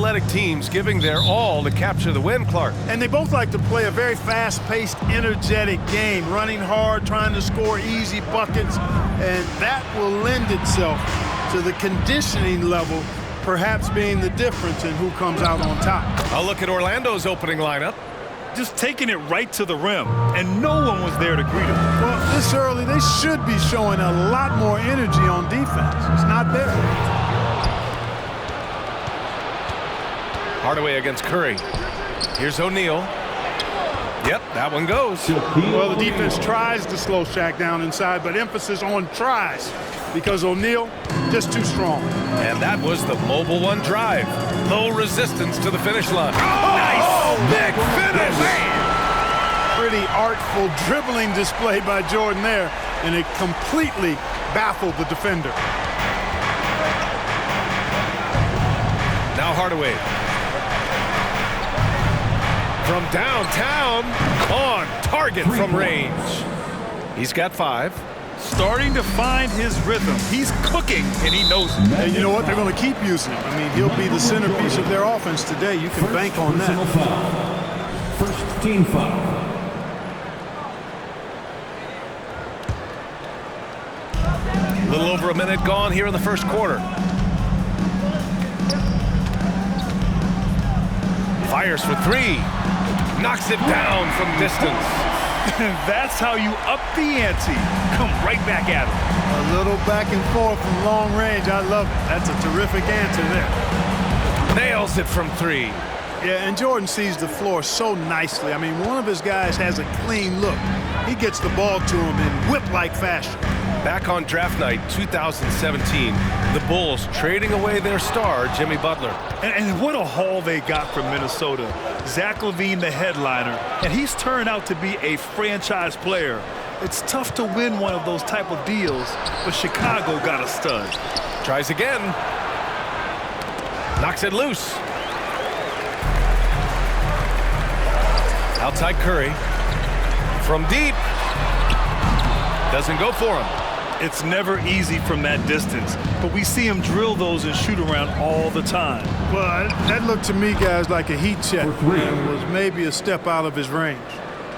athletic teams giving their all to capture the win, Clark. And they both like to play a very fast-paced, energetic game, running hard, trying to score easy buckets, and that will lend itself to the conditioning level perhaps being the difference in who comes out on top. I'll look at Orlando's opening lineup. Just taking it right to the rim, and no one was there to greet him. Well, this early, they should be showing a lot more energy on defense. It's not there. Hardaway against Curry. Here's O'Neal. Yep, that one goes. Well, the defense tries to slow Shaq down inside, but emphasis on tries because O'Neal just too strong. And that was the Mobile One drive. Low resistance to the finish line. Oh, nice! Big finish! Pretty artful dribbling display by Jordan there, and it completely baffled the defender. Now Hardaway. From downtown, on target from range. He's got 5. Starting to find his rhythm. He's cooking, and he knows it. And you know what? They're going to keep using him. I mean, he'll be the centerpiece of their offense today. You can bank on that. First team foul. A little over a minute gone here in the first quarter. Fires for 3. Knocks it down from distance. That's how you up the ante. Come right back at him. A little back and forth from long range. I love it. That's a terrific answer there. Nails it from 3. Yeah, and Jordan sees the floor so nicely. I mean, one of his guys has a clean look. He gets the ball to him in whip-like fashion. Back on draft night 2017, the Bulls trading away their star, Jimmy Butler. And what a haul they got from Minnesota. Zach LaVine, the headliner, and he's turned out to be a franchise player. It's tough to win one of those type of deals, but Chicago got a stud. Tries again. Knocks it loose. Outside Curry. From deep. Doesn't go for him. It's never easy from that distance, but we see him drill those and shoot around all the time. Well, that looked to me, guys, like a heat check. It was maybe a step out of his range.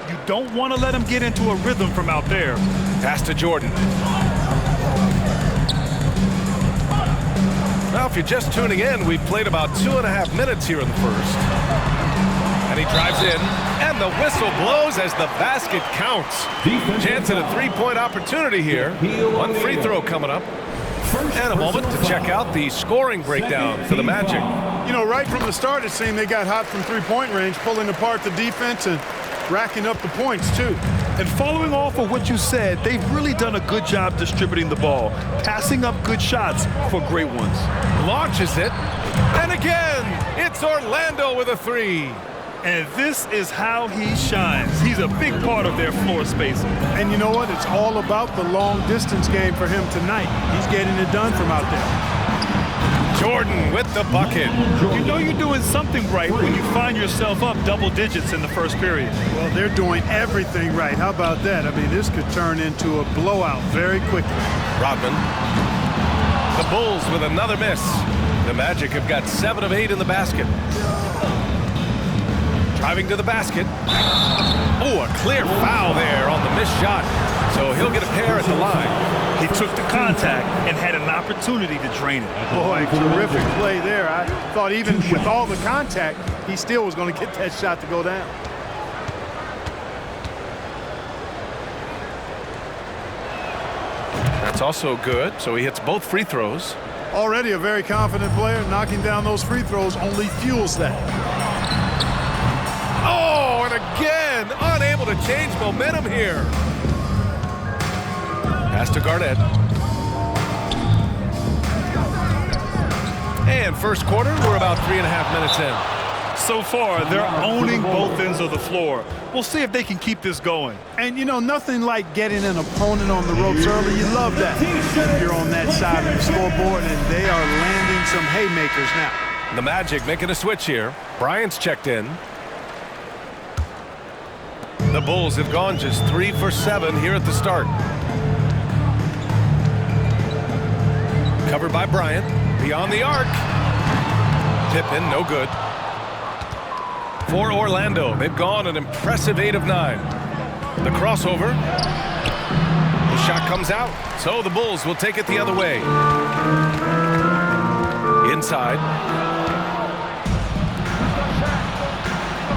You don't want to let him get into a rhythm from out there. Pass to Jordan. Well, if you're just tuning in, we've played about 2.5 minutes here in the first. And he drives in, and the whistle blows as the basket counts. Chance at a 3-point opportunity here. One free throw coming up. And a moment to check out the scoring breakdown for the Magic. You know, right from the start, it seemed they got hot from three-point range, pulling apart the defense and racking up the points, too. And following off of what you said, they've really done a good job distributing the ball, passing up good shots for great ones. Launches it, and again, it's Orlando with a 3. And this is how he shines. He's a big part of their floor spacing. And you know what? It's all about the long-distance game for him tonight. He's getting it done from out there. Jordan with the bucket. You know you're doing something right when you find yourself up double digits in the first period. Well, they're doing everything right. How about that? I mean, this could turn into a blowout very quickly. Rodman. The Bulls with another miss. The Magic have got 7 of 8 in the basket. Driving to the basket. Oh, a clear foul there on the missed shot. So he'll get a pair at the line. He took the contact and had an opportunity to drain it. Boy, terrific play there. I thought even with all the contact, he still was going to get that shot to go down. That's also good. So he hits both free throws. Already a very confident player. Knocking down those free throws only fuels that. Oh, and again, unable to change momentum here. Pass to Garnett. And first quarter, we're about 3.5 minutes in. So far, they're owning both ends of the floor. We'll see if they can keep this going. And, you know, nothing like getting an opponent on the ropes early. You love that. You're on that side of the scoreboard, and they are landing some haymakers now. The Magic making a switch here. Bryant's checked in. The Bulls have gone just 3 for 7 here at the start. Covered by Bryant. Beyond the arc. Pippen, no good. For Orlando, they've gone an impressive 8 of 9. The crossover. The shot comes out, so the Bulls will take it the other way. Inside.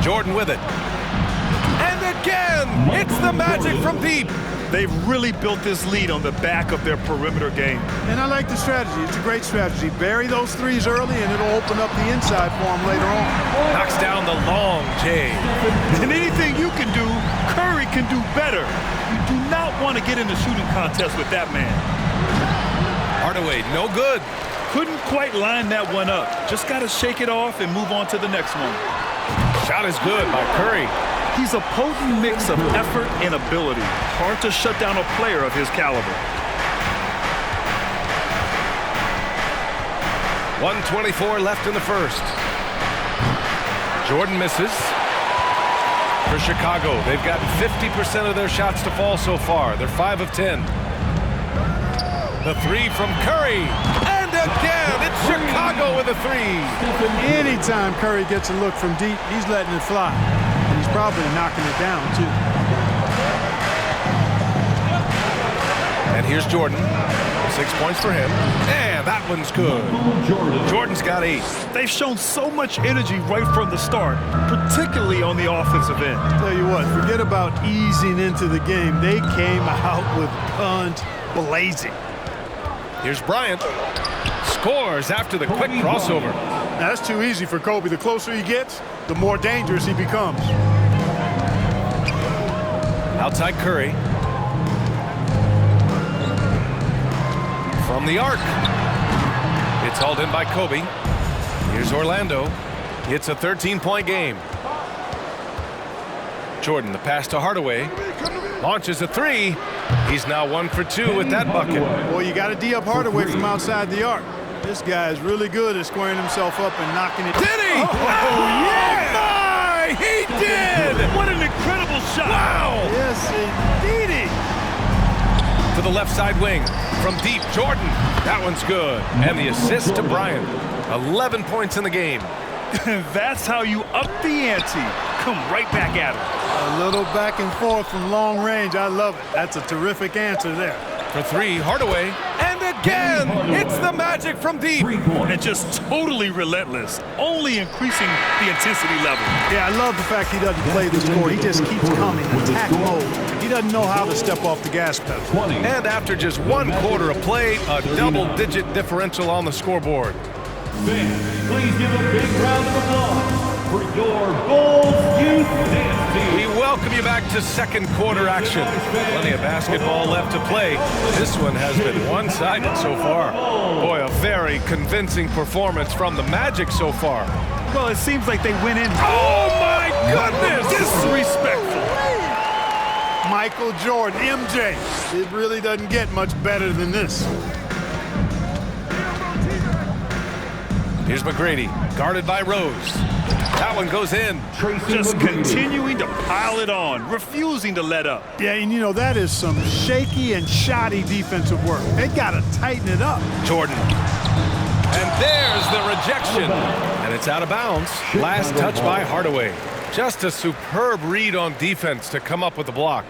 Jordan with it. And again, it's the Magic from deep. They've really built this lead on the back of their perimeter game. And I like the strategy. It's a great strategy. Bury those threes early, and it'll open up the inside for them later on. Knocks down the long J. And anything you can do, Curry can do better. You do not want to get in the shooting contest with that man. Hardaway, no good. Couldn't quite line that one up. Just got to shake it off and move on to the next one. Shot is good by Curry. He's a potent mix of effort and ability. Hard to shut down a player of his caliber. 1:24 left in the first. Jordan misses. For Chicago, they've gotten 50% of their shots to fall so far. They're 5 of 10. The three from Curry. And again, it's Chicago with a three. Anytime Curry gets a look from deep, he's letting it fly. And he's probably knocking it down, too. And here's Jordan. 6 points for him. And that one's good. Jordan's got 8. They've shown so much energy right from the start, particularly on the offensive end. Tell you what, forget about easing into the game. They came out with guns blazing. Here's Bryant. Scores after the quick crossover. Now, that's too easy for Kobe. The closer he gets, the more dangerous he becomes. Outside Curry. From the arc. It's hauled in by Kobe. Here's Orlando. It's a 13-point game. Jordan, the pass to Hardaway. Launches a three. He's now 1 for 2 with that bucket. Well, you got to D up Hardaway from outside the arc. This guy is really good at squaring himself up and knocking it. Did he? Oh, yeah! My! He did! What an incredible shot! Wow! Yes, indeedy. To the left side wing. From deep, Jordan. That one's good. And the assist to Bryant. 11 points in the game. That's how you up the ante. Come right back at him. A little back and forth from long range. I love it. That's a terrific answer there. For three, Hardaway. And again, it's the Magic from deep. And just totally relentless, only increasing the intensity level. Yeah, I love the fact he doesn't play the score. He just keeps coming, attack mode. He doesn't know how to step off the gas pedal. And after just 1 quarter of play, a double-digit differential on the scoreboard. Fans, please give a big round of applause for your Bulls Youth Dance Team. We welcome you back to second quarter action. Plenty of basketball left to play. This one has been one-sided so far. Boy, a very convincing performance from the Magic so far. Well, it seems like they went in. Oh, my goodness! Disrespectful. Michael Jordan, MJ. It really doesn't get much better than this. Here's McGrady, guarded by Rose. That one goes in. Just continuing to pile it on, refusing to let up. Yeah, and you know, that is some shaky and shoddy defensive work. They got to tighten it up. Jordan. And there's the rejection. And it's out of bounds. Last touch by Hardaway. Just a superb read on defense to come up with the block.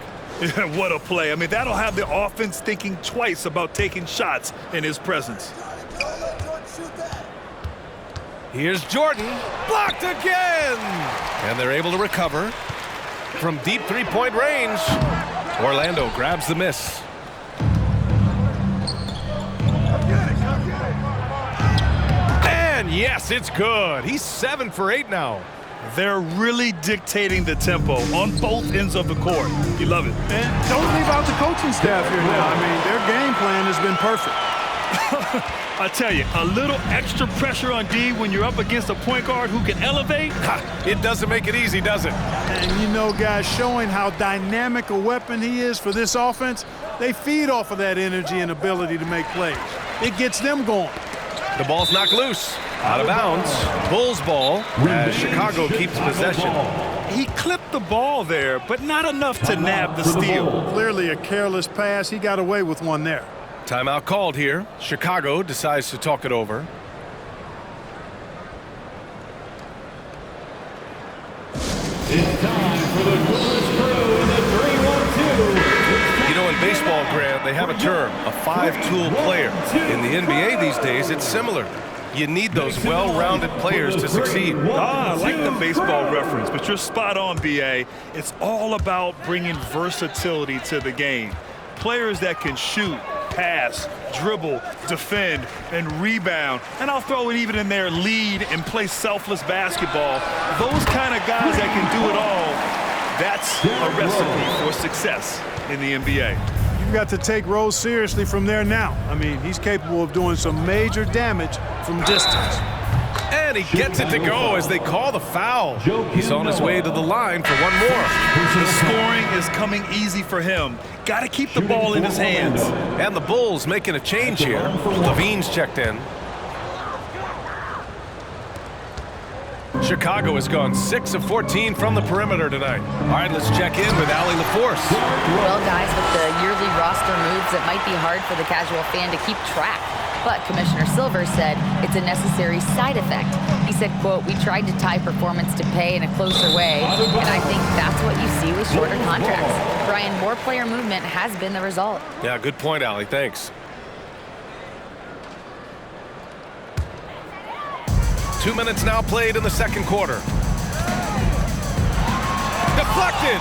What a play. I mean, that'll have the offense thinking twice about taking shots in his presence. Here's Jordan, blocked again! And they're able to recover from deep three-point range. Orlando grabs the miss. And yes, it's good. He's 7 for 8 now. They're really dictating the tempo on both ends of the court. You love it. And don't leave out the coaching staff here now. I mean, their game plan has been perfect. I tell you, a little extra pressure on D when you're up against a point guard who can elevate. It doesn't make it easy, does it? And you know, guys, showing how dynamic a weapon he is for this offense, they feed off of that energy and ability to make plays. It gets them going. The ball's knocked loose. Out of bounds. Bulls ball as Chicago keeps possession. He clipped the ball there, but not enough to nab the steal. Clearly a careless pass. He got away with one there. Timeout called here. Chicago decides to talk it over. It's time for the coolest crew in the 3-1-2. You know, in baseball, Grant, they have a term, a five-tool player. In the NBA these days, it's similar. You need those well-rounded players to succeed. I like the baseball reference, but you're spot on, B.A. It's all about bringing versatility to the game. Players that can shoot, pass, dribble, defend, and rebound. And I'll throw it even in there, lead and play selfless basketball. Those kind of guys that can do it all, that's a recipe for success in the NBA. You've got to take Rose seriously from there now. I mean, he's capable of doing some major damage from distance. And he gets it to go as they call the foul. He's on his way to the line for one more. The scoring is coming easy for him. Got to keep the ball in his hands. And the Bulls making a change here. Levine's checked in. Chicago has gone 6 of 14 from the perimeter tonight. All right, let's check in with Allie LaForce. Well, guys, with the yearly roster moves, it might be hard for the casual fan to keep track. But Commissioner Silver said it's a necessary side effect. He said, quote, "We tried to tie performance to pay in a closer way, and I think that's what you see with shorter contracts." Brian, more player movement has been the result. Yeah, good point, Allie. Thanks. 2 minutes now played in the second quarter. Deflected!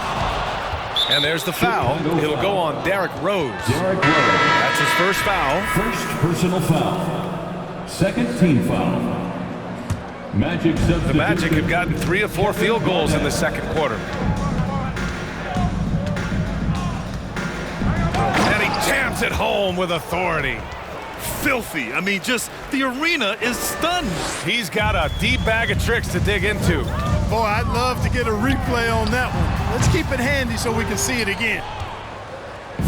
And there's the foul. It'll go on Derrick Rose. That's his first foul. First personal foul. Second team foul. Magic substitution. The Magic have gotten 3 of 4 field goals in the second quarter. And he jams it home with authority. Filthy. I mean, just the arena is stunned. He's got a deep bag of tricks to dig into. Boy, I'd love to get a replay on that one. Let's keep it handy so we can see it again.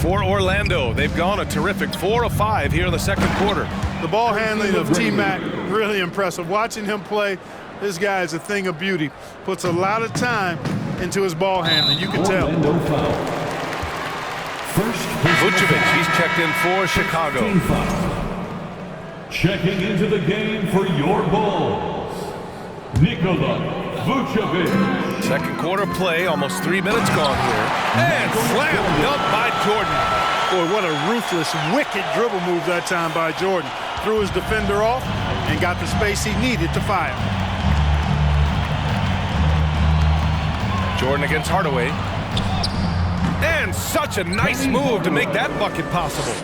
For Orlando, they've gone a terrific 4 of 5 here in the second quarter. The ball handling of T-Mac, really impressive. Watching him play, this guy is a thing of beauty. Puts a lot of time into his ball handling, you can tell. Orlando foul. First Vucevic, he's checked in for Chicago. team foul. Checking into the game for your Bulls, Nikola Vucevic. Second quarter play, almost 3 minutes gone here. And slam dunk by Jordan. Boy, what a ruthless, wicked dribble move that time by Jordan. Threw his defender off and got the space he needed to fire. Jordan against Hardaway. And such a nice move to make that bucket possible.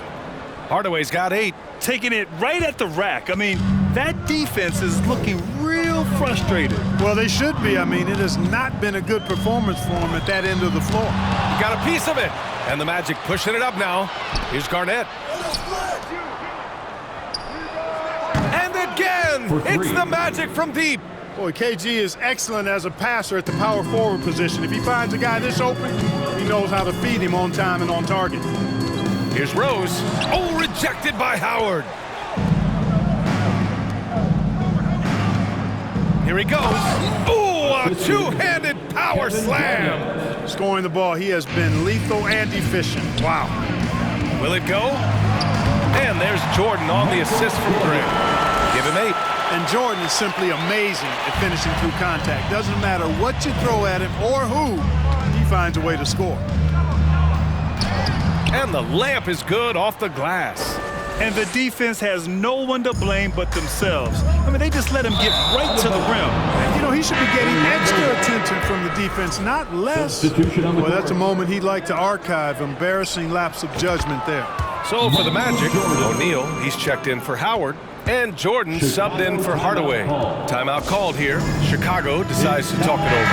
Hardaway's got 8. Taking it right at the rack. I mean, that defense is looking real frustrated. Well, they should be. I mean, it has not been a good performance for them at that end of the floor. Got a piece of it. And the Magic pushing it up now. Here's Garnett. And again, it's the Magic from deep. Boy, KG is excellent as a passer at the power forward position. If he finds a guy this open, he knows how to feed him on time and on target. Here's Rose. Oh, rejected by Howard. Here he goes. Oh, a two-handed power slam. Scoring the ball, he has been lethal and efficient. Wow. Will it go? And there's Jordan on the assist from Grant. Give him 8. And Jordan is simply amazing at finishing through contact. Doesn't matter what you throw at him or who, he finds a way to score. And the layup is good off the glass. And the defense has no one to blame but themselves. I mean, they just let him get right to the rim. And, you know, he should be getting extra attention from the defense, not less. Well, that's a moment he'd like to archive. Embarrassing lapse of judgment there. So for the Magic, O'Neal, he's checked in for Howard. And Jordan subbed in for Hardaway. Timeout called here. Chicago decides to talk it over.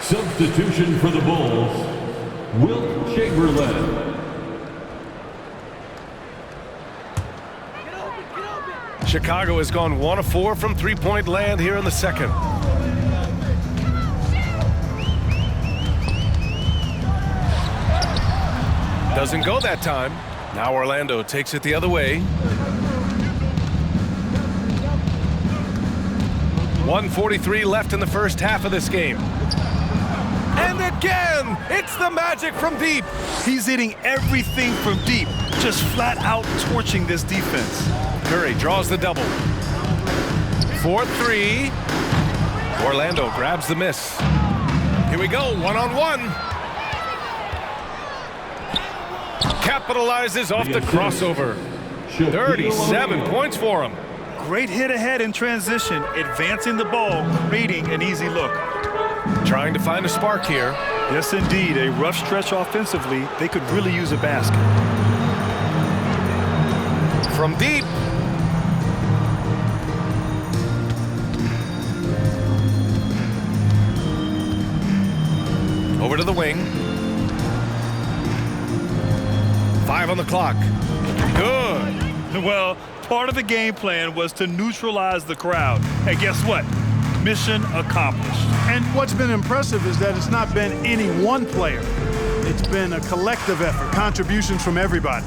Substitution for the Bulls, Wilt Chamberlain. Chicago has gone 1 of 4 from three-point land here in the second. Doesn't go that time. Now Orlando takes it the other way. 1:43 left in the first half of this game. And again, it's the Magic from deep. He's hitting everything from deep, just flat out torching this defense. Curry draws the double. 4-3. Orlando grabs the miss. Here we go, one-on-one. Capitalizes off the crossover. 37 points for him. Great hit ahead in transition, advancing the ball, creating an easy look. Trying to find a spark here. Yes, indeed. A rough stretch offensively. They could really use a basket. From deep. Over to the wing. 5 on the clock. Good. Well, part of the game plan was to neutralize the crowd. And guess what? Mission accomplished. And what's been impressive is that it's not been any one player. It's been a collective effort, contributions from everybody.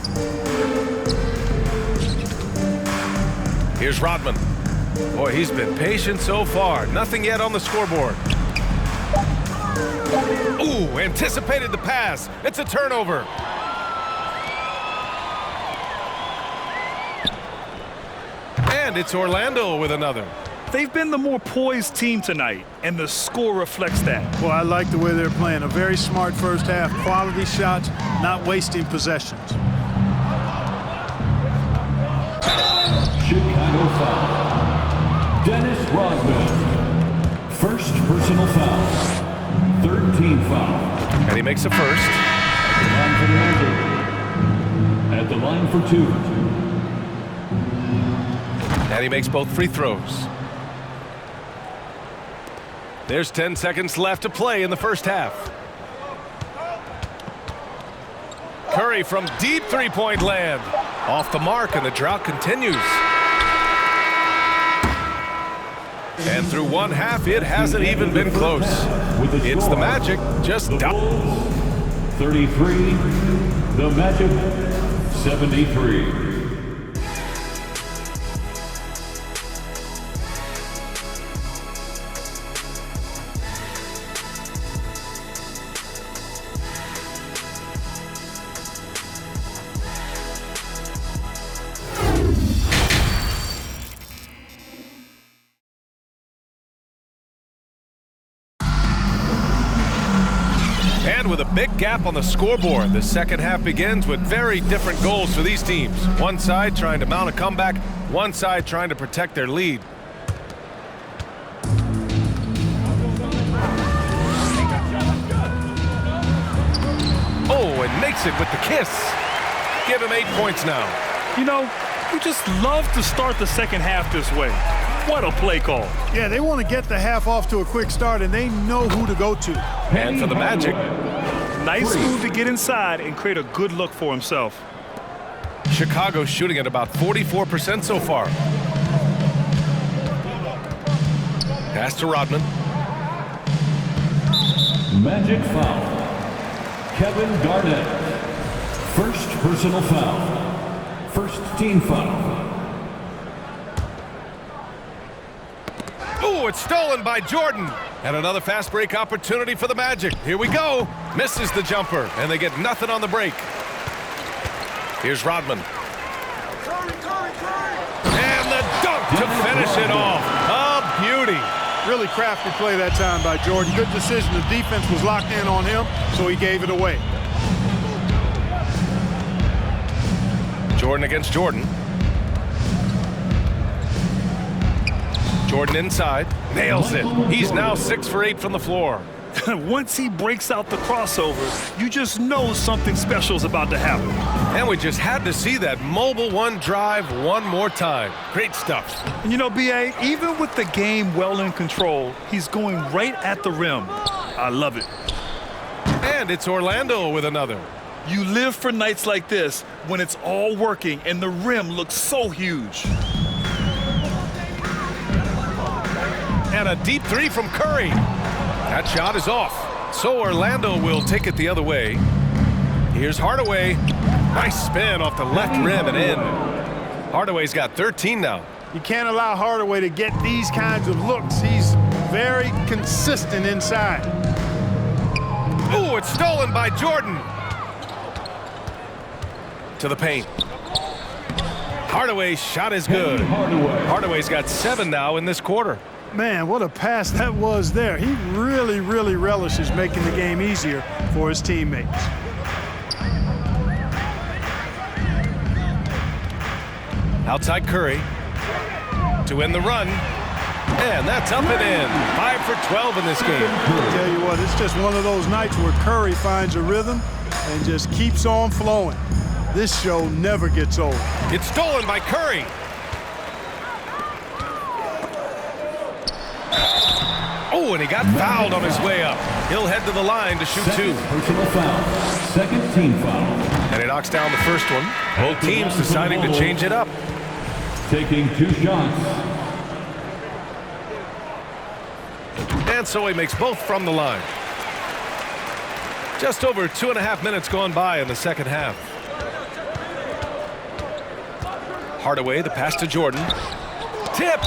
Here's Rodman. Boy, he's been patient so far. Nothing yet on the scoreboard. Ooh, anticipated the pass. It's a turnover. And it's Orlando with another. They've been the more poised team tonight, and the score reflects that. Well, I like the way they're playing. A very smart first half. Quality shots, not wasting possessions. Chicago foul. Dennis Rodman. First personal foul. Third team foul. And he makes a first. At the line for two. And he makes both free throws. There's 10 seconds left to play in the first half. Curry from deep three-point land. Off the mark, and the drought continues. And through one half, it hasn't even been close. It's the Magic just down. 33, the Magic 73. And with a big gap on the scoreboard, the second half begins with very different goals for these teams. One side trying to mount a comeback, one side trying to protect their lead. Oh, and makes it with the kiss. Give him 8 points now. You know, you just love to start the second half this way. What a play call. Yeah, they want to get the half off to a quick start, and they know who to go to. And for the Magic. Nice move to get inside and create a good look for himself. Chicago's shooting at about 44% so far. Pass to Rodman. Magic foul. Kevin Garnett. First personal foul. First team foul. Oh, it's stolen by Jordan. And another fast break opportunity for the Magic. Here we go. Misses the jumper, and they get nothing on the break. Here's Rodman. And the dunk to finish it off. A beauty. Really crafty play that time by Jordan. Good decision. The defense was locked in on him, so he gave it away. Jordan against Jordan. Jordan inside, nails it. He's now 6 for 8 from the floor. Once he breaks out the crossover, you just know something special is about to happen. And we just had to see that mobile one drive one more time. Great stuff. And you know, B.A., even with the game well in control, he's going right at the rim. I love it. And it's Orlando with another. You live for nights like this when it's all working and the rim looks so huge. And a deep three from Curry. That shot is off. So Orlando will take it the other way. Here's Hardaway. Nice spin off the left rim and in. Hardaway's got 13 now. You can't allow Hardaway to get these kinds of looks. He's very consistent inside. Ooh, it's stolen by Jordan. To the paint. Hardaway's shot is good. Hardaway's got 7 now in this quarter. Man, what a pass that was there. He really, really relishes making the game easier for his teammates. Outside Curry to end the run. And that's up and in. 5 for 12 in this game. I tell you what, it's just one of those nights where Curry finds a rhythm and just keeps on flowing. This show never gets old. It's stolen by Curry. Oh, and he got fouled on his way up. He'll head to the line to shoot two. Personal foul. Second team foul. And he knocks down the first one. Both teams deciding to change it up. Taking 2 shots. And so he makes both from the line. Just over 2.5 minutes gone by in the second half. Hardaway, the pass to Jordan. Tipped.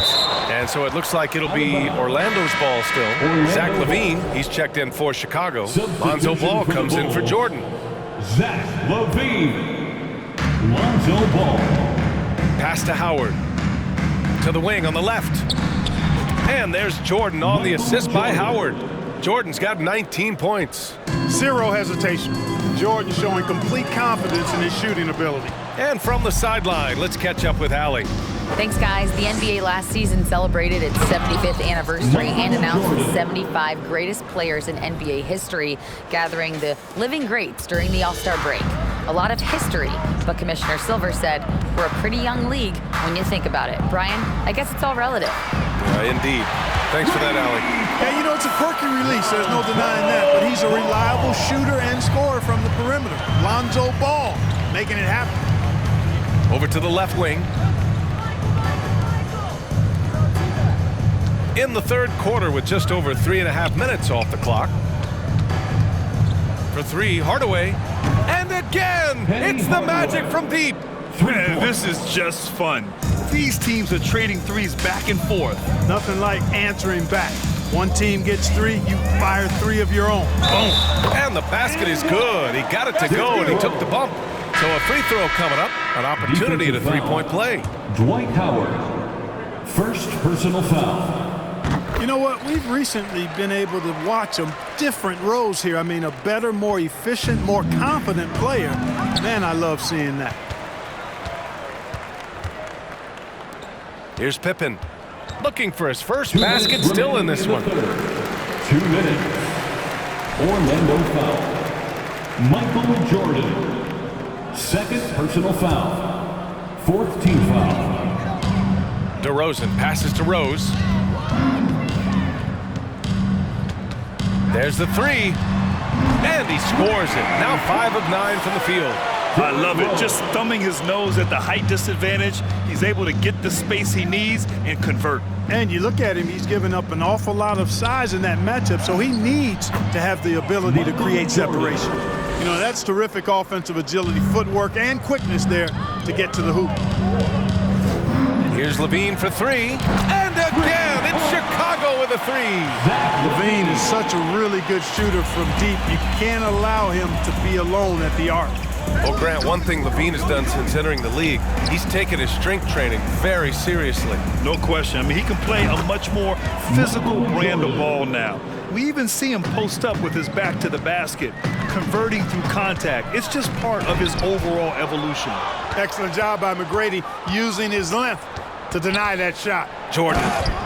And so it looks like it'll be Orlando's ball still. Zach LaVine, he's checked in for Chicago. Lonzo Ball comes in for Jordan. Zach LaVine. Lonzo Ball. Pass to Howard. To the wing on the left. And there's Jordan on the assist by Howard. Jordan's got 19 points. Zero hesitation. Jordan showing complete confidence in his shooting ability. And from the sideline, let's catch up with Allie. Thanks, guys. The NBA last season celebrated its 75th anniversary and announced the 75 greatest players in NBA history, gathering the living greats during the All-Star break. A lot of history, but Commissioner Silver said, we're a pretty young league when you think about it. Brian, I guess it's all relative. Indeed. Thanks for that, Allie. Yeah, you know, it's a quirky release. There's no denying that. But he's a reliable shooter and scorer from the perimeter. Lonzo Ball making it happen. Over to the left wing. In the third quarter with just over 3.5 minutes off the clock. For three, Hardaway. And again, it's the magic from deep. Man, this is just fun. These teams are trading threes back and forth. Nothing like answering back. One team gets 3, you fire 3 of your own. Boom. And the basket is good. He got it to go, and he took the bump. So a free throw coming up, an opportunity at a three-point play. Dwight Howard. First personal foul. You know what? We've recently been able to watch a different roles here. I mean, a better, more efficient, more confident player. Man, I love seeing that. Here's Pippen. Looking for his first basket, still in this one. 2 minutes. Orlando foul. Michael Jordan. Second personal foul. Fourth team foul. DeRozan passes to Rose. There's the three. And he scores it. Now 5 of 9 from the field. I love it. Just thumbing his nose at the height disadvantage. He's able to get the space he needs and convert. And you look at him, he's given up an awful lot of size in that matchup, so he needs to have the ability to create separation. You know, that's terrific offensive agility, footwork, and quickness there to get to the hoop. Here's LaVine for 3. And again, it's Chicago with a 3. LaVine is such a really good shooter from deep. You can't allow him to be alone at the arc. Well, Grant, one thing LaVine has done since entering the league, he's taken his strength training very seriously. No question. I mean, he can play a much more physical brand of ball now. We even see him post up with his back to the basket, converting through contact. It's just part of his overall evolution. Excellent job by McGrady using his length to deny that shot. Jordan.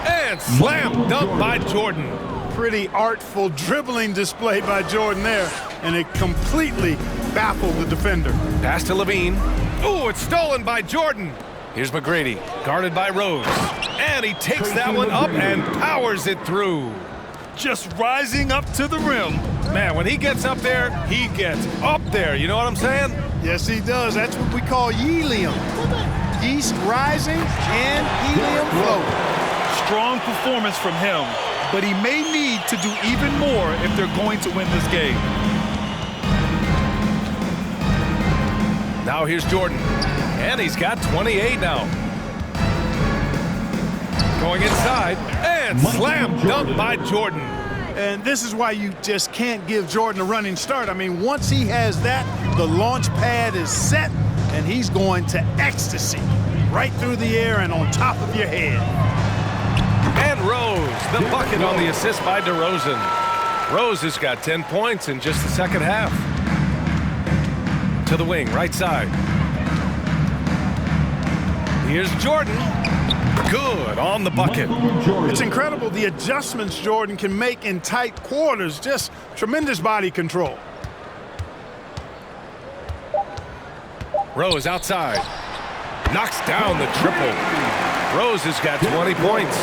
And slam dunk by Jordan. Pretty artful dribbling display by Jordan there, and it completely baffled the defender. Pass to LaVine. Ooh, it's stolen by Jordan. Here's McGrady, guarded by Rose. And he takes that one up and powers it through. Just rising up to the rim. Man, when he gets up there, he gets up there. You know what I'm saying? Yes, he does. That's what we call helium. Yeast rising and helium floating. Strong performance from him, but he may need to do even more if they're going to win this game. Now here's Jordan, and he's got 28 now. Going inside, and slam dunk by Jordan. And this is why you just can't give Jordan a running start. I mean, once he has that, the launch pad is set, and he's going to ecstasy right through the air and on top of your head. And Rose the bucket on the assist by DeRozan. Rose has got 10 points in just the second half. To the wing, right side. Here's Jordan. Good on the bucket. It's incredible the adjustments Jordan can make in tight quarters. Just tremendous body control. Rose outside. Knocks down the triple. Rose has got 20 points.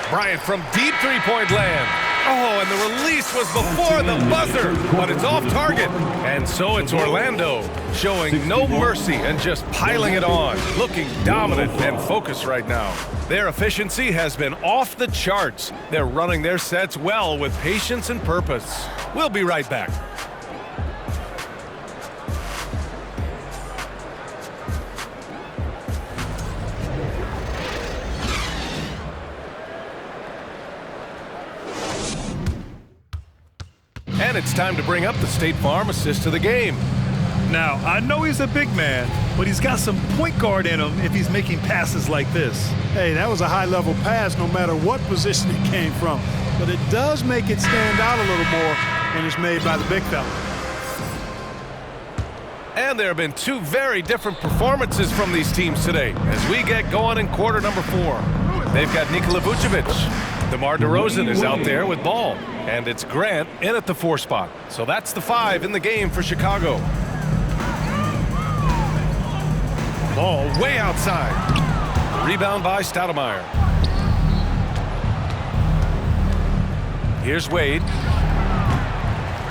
Bryant from deep three-point land. Oh, and the release was before the buzzer, but it's off target. And so it's Orlando showing no mercy and just piling it on, looking dominant and focused right now. Their efficiency has been off the charts. They're running their sets well with patience and purpose. We'll be right back. And it's time to bring up the State Farm assist of the game. Now, I know he's a big man, but he's got some point guard in him if he's making passes like this. Hey, that was a high-level pass no matter what position it came from. But it does make it stand out a little more when it's made by the big fella. And there have been two very different performances from these teams today as we get going in quarter number 4. They've got Nikola Vucevic. DeMar DeRozan is out there with ball. And it's Grant in at the 4 spot. So that's the 5 in the game for Chicago. Ball way outside. Rebound by Stoudemire. Here's Wade.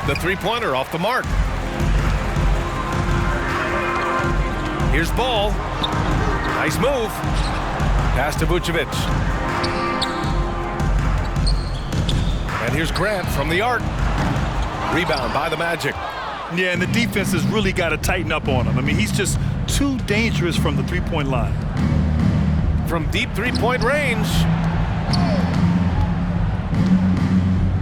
The three-pointer off the mark. Here's Ball. Nice move. Pass to Vucevic. And here's Grant from the arc. Rebound by the Magic. Yeah, and the defense has really got to tighten up on him. I mean, he's just too dangerous from the three-point line. From deep three-point range.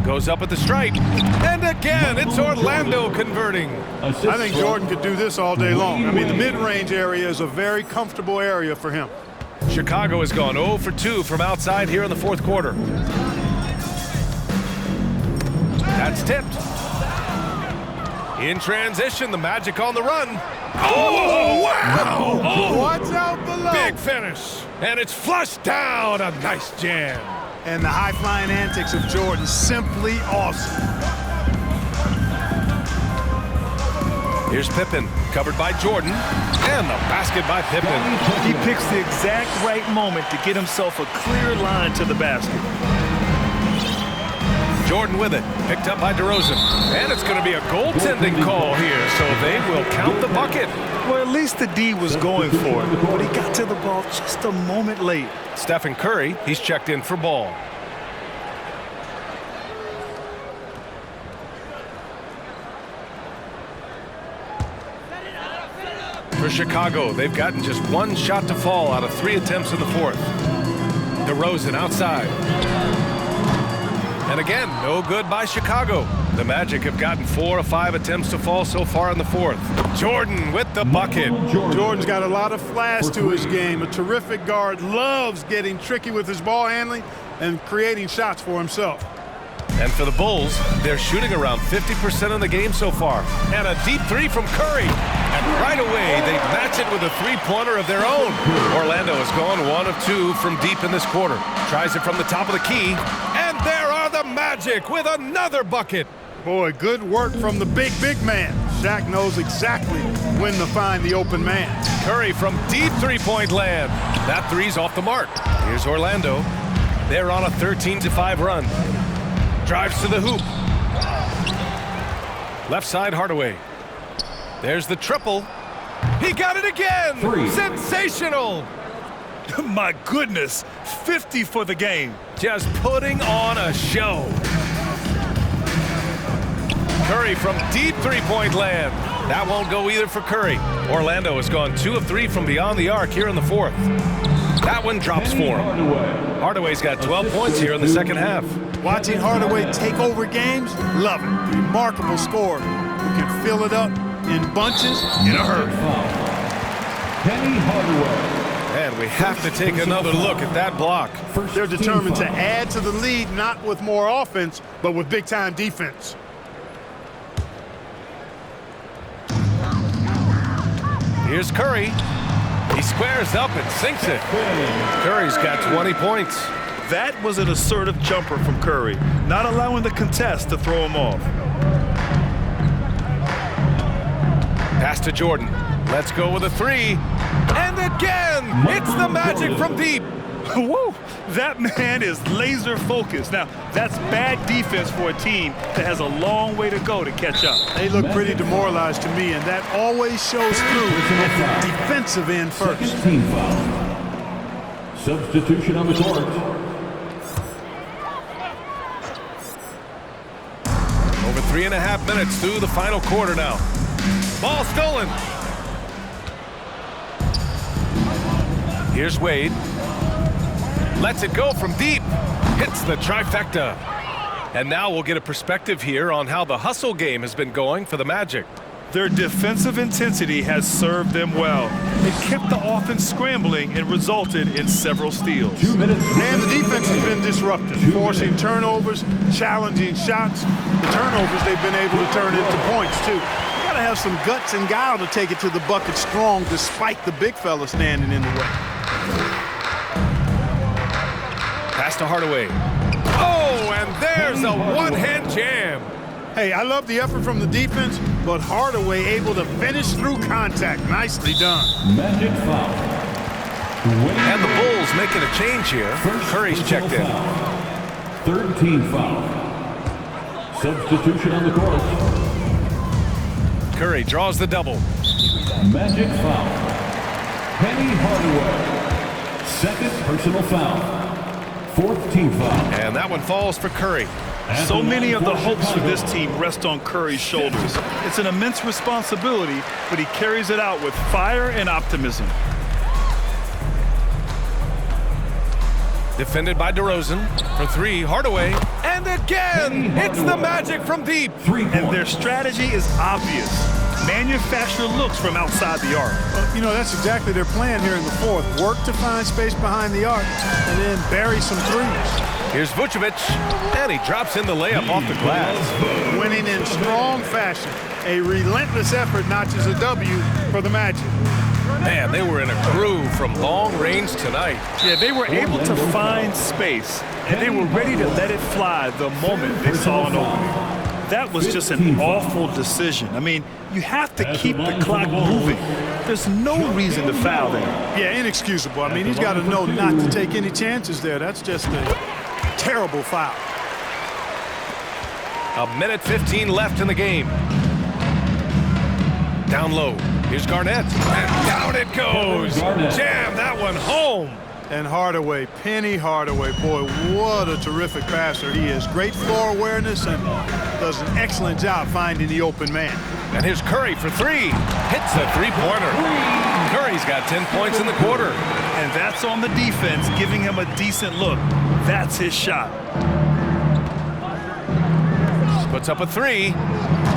Goes up at the stripe. And again, it's Orlando converting. I think Jordan could do this all day long. I mean, the mid-range area is a very comfortable area for him. Chicago has gone 0 for 2 from outside here in the fourth quarter. That's tipped. In transition, the Magic on the run. Oh, wow! Oh, watch out below. Big finish. And it's flushed down. A nice jam. And the high-flying antics of Jordan, simply awesome. Here's Pippen, covered by Jordan. And the basket by Pippen. He picks the exact right moment to get himself a clear line to the basket. Jordan with it, picked up by DeRozan. And it's going to be a goaltending call here, so they will count the bucket. Well, at least the D was going for it, but he got to the ball just a moment late. Stephen Curry, he's checked in for Ball. For Chicago, they've gotten just one shot to fall out of 3 attempts in the fourth. DeRozan outside. And again, no good by Chicago. The Magic have gotten 4 of 5 attempts to fall so far in the fourth. Jordan with the bucket. Jordan's got a lot of flash to his game. A terrific guard, loves getting tricky with his ball handling and creating shots for himself. And for the Bulls, they're shooting around 50% in the game so far. And a deep 3 from Curry. And right away, they match it with a three-pointer of their own. Orlando has gone 1 of 2 from deep in this quarter. Tries it from the top of the key. And there are the Magic with another bucket. Boy, good work from the big man. Shaq knows exactly when to find the open man. Curry from deep three-point land. That three's off the mark. Here's Orlando. They're on a 13-5 run. Drives to the hoop. Left side, Hardaway. There's the triple. He got it again. Sensational. My goodness, 50 for the game. Just putting on a show. Curry from deep three-point land. That won't go either for Curry. Orlando has gone 2 of 3 from beyond the arc here in the fourth. That one drops for him. Hardaway's got 12 points here in the second half. Watching Hardaway take over games, love it. Remarkable scorer who can fill it up in bunches in a hurry. Penny Hardaway. And we have to take another look at that block. They're determined to add to the lead, not with more offense, but with big-time defense. Here's Curry. He squares up and sinks it. Curry's got 20 points. That was an assertive jumper from Curry, not allowing the contest to throw him off. Pass to Jordan. Let's go with a three. And again, it's the Magic from deep. Woo! That man is laser focused. Now, that's bad defense for a team that has a long way to go to catch up. They look pretty demoralized to me, and that always shows through at the defensive end first. Team foul. Substitution on the court. Over 3.5 minutes through the final quarter now. Ball stolen. Here's Wade. Lets it go from deep. Hits the trifecta. And now we'll get a perspective here on how the hustle game has been going for the Magic. Their defensive intensity has served them well. It kept the offense scrambling and resulted in several steals. 2 minutes. And the defense has been disruptive, forcing turnovers, challenging shots. The turnovers they've been able to turn into points, too. You got to have some guts and guile to take it to the bucket strong despite the big fella standing in the way. Pass to Hardaway. Oh, and there's a one-hand jam. Hey, I love the effort from the defense, but Hardaway able to finish through contact. Nicely done. Magic foul. And the Bulls making a change here. Curry's checked in. Third team foul. Substitution on the court. Curry draws the double. Magic foul. Penny Hardaway. Second personal foul. Fourth team foul. And that one falls for Curry. So many of the hopes for this team rest on Curry's shoulders. It's an immense responsibility, but he carries it out with fire and optimism. Defended by DeRozan. For three, Hardaway. And again, it's the Magic from deep. And their strategy is obvious. Manufacture looks from outside the arc. You know, that's exactly their plan here in the fourth. Work to find space behind the arc and then bury some threes. Here's Vucevic, and he drops in the layup off the glass. Winning in strong fashion. A relentless effort notches a W for the Magic. Man, they were in a groove from long range tonight. Yeah, they were able to find space, and they were ready to let it fly the moment they saw an opening. That was just an awful decision. I mean, you have to keep the clock moving. There's no reason to foul there. Yeah, inexcusable. I mean, he's got to know not to take any chances there. That's just a terrible foul. 1:15 left in the game. Down low. Here's Garnett. And down it goes. Jam that one home. And Hardaway, Penny Hardaway, boy, what a terrific passer he is. Great floor awareness and does an excellent job finding the open man. And here's Curry for three. Hits a three-pointer. Curry's got 10 points in the quarter. And that's on the defense, giving him a decent look. That's his shot. Puts up a three.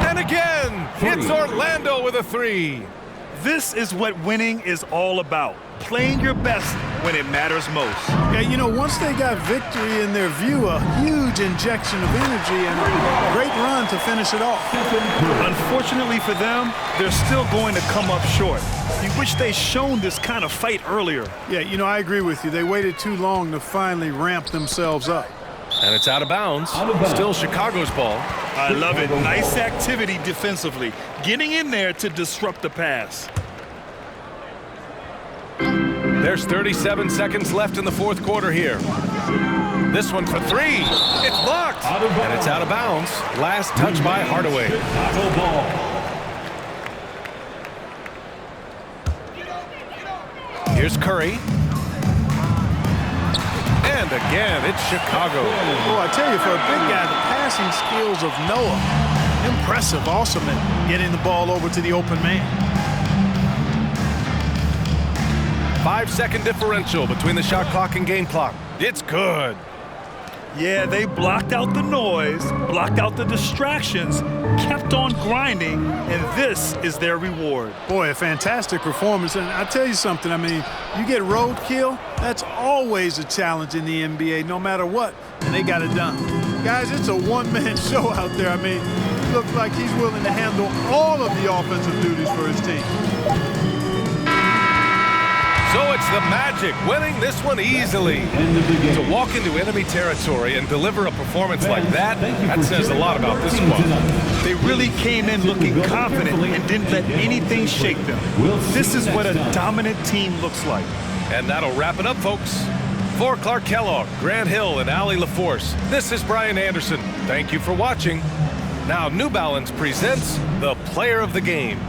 And again, it's Orlando with a three. This is what winning is all about. Playing your best when it matters most. Yeah, you know, once they got victory in their view, a huge injection of energy and a great run to finish it off. Unfortunately for them, they're still going to come up short. You wish they'd shown this kind of fight earlier. Yeah, you know, I agree with you. They waited too long to finally ramp themselves up. And it's out of bounds. Still Chicago's ball. I love it. Nice activity defensively. Getting in there to disrupt the pass. There's 37 seconds left in the fourth quarter here. This one for three. It's blocked. And it's out of bounds. Last touch by Hardaway. Here's Curry. And again, it's Chicago. Oh, I tell you, for a big guy, the passing skills of Noah, impressive. Awesome at getting the ball over to the open man. 5-second differential between the shot clock and game clock. It's good. Yeah, they blocked out the noise, blocked out the distractions, kept on grinding, and this is their reward. Boy, a fantastic performance. And I tell you something, I mean, you get roadkill, that's always a challenge in the NBA, no matter what, and they got it done. Guys, it's a one-man show out there. I mean, it looks like he's willing to handle all of the offensive duties for his team. So it's the Magic winning this one easily. To walk into enemy territory and deliver a performance like that, that says a lot about this squad. They really came in looking confident and didn't let anything shake them. This is what a dominant team looks like. And that'll wrap it up, folks. For Clark Kellogg, Grant Hill, and Allie LaForce, this is Brian Anderson. Thank you for watching. Now New Balance presents the Player of the Game.